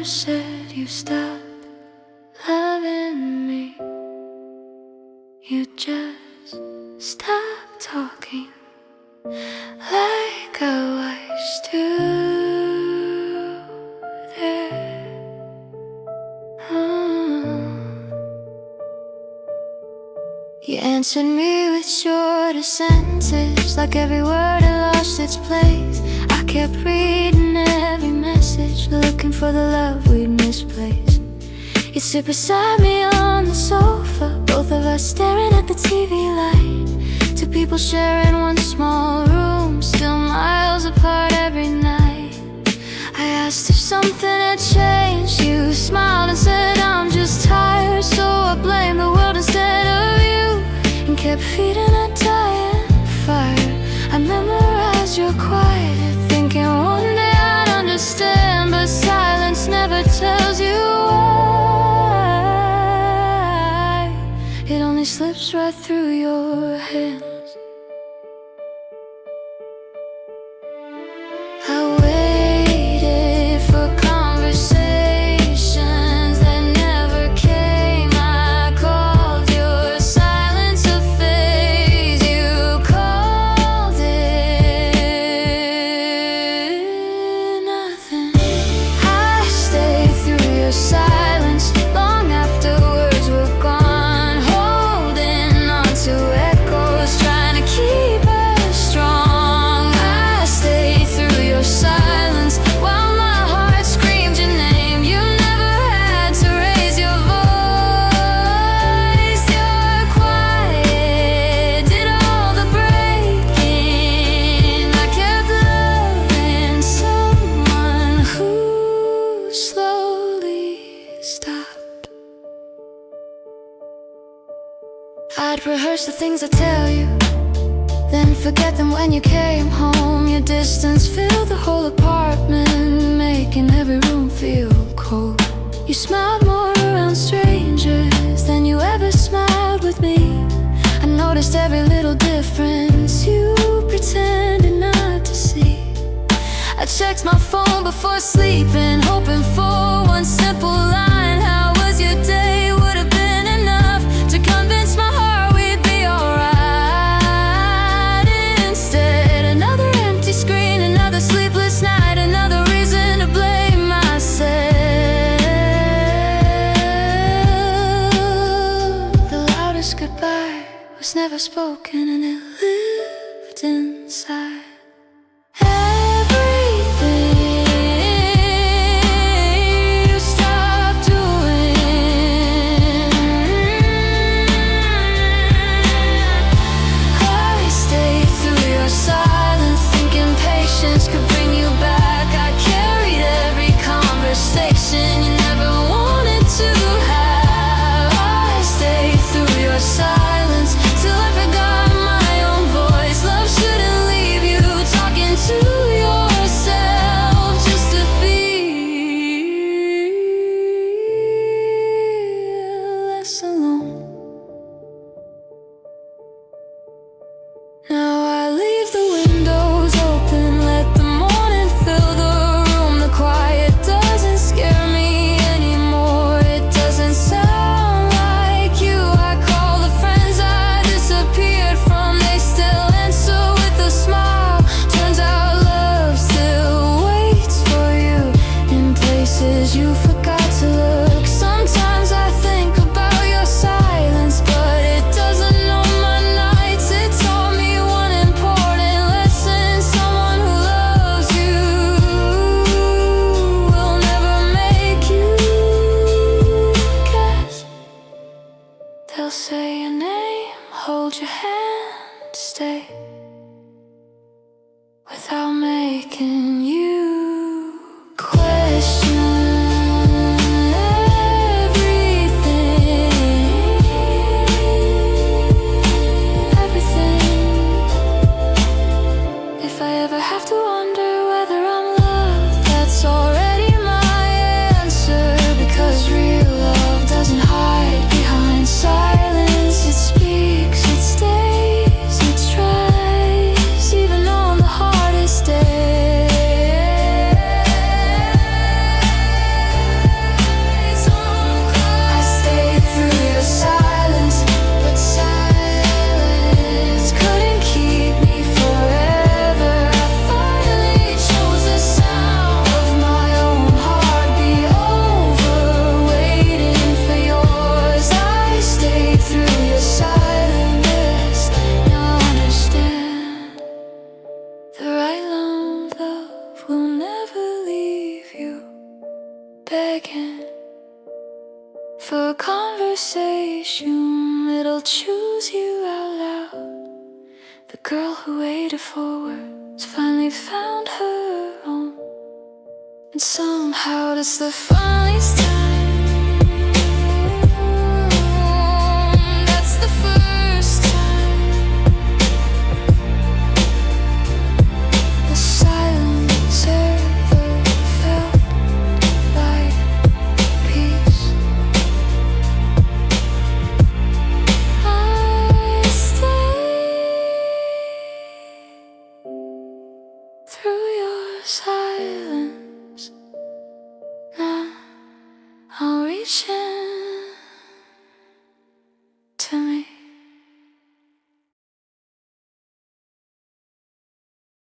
never said you stopped loving me. You just stopped talking like I was to there. You answered me with shorter sentences, like every word had lost its place. I kept reading every message, looking for the love we'd misplaced. You'd sit beside me on the sofa, both of us staring at the TV light. Two people sharing one small room, still miles apart every night. I asked if something had changed. You smiled and said, I'm just tired, so I blamed the world instead of you, and kept feeding a dying fire. I memorized your quiet, thinking one day I'd understand, but silence never tells you why. It only slips right through your hands. I waited for conversations that never came. I called your silence a phase. You called it nothing. I stayed through your silence long after words were gone, holding on to echoes, trying to keep us strong. I stayed through your silence while my heart screamed your name. You never had to raise your voice. Your quiet did all the breaking. I kept loving someone who slowly stopped. I'd rehearse the things I tell you, then forget them when you came home. Your distance filled the whole apartment, making every room feel cold. You smiled more around strangers than you ever smiled with me. I noticed every little difference you pretended not to see. I checked my phone before sleeping, hoping for one simple line. How was your day? Would have been enough to convince my heart we'd be alright. Instead, another empty screen, another sleepless night, another reason to blame myself. The loudest goodbye was never spoken, and it lived inside. Everything you stopped doing, I stayed through your silence, thinking patience could bring you back. I carried every conversation you never wanted to have. I stayed through your silence till I forgot my own voice. Love shouldn't leave assume it'll choose you out loud. The girl who waited for words finally found her own. And somehow it's the finally time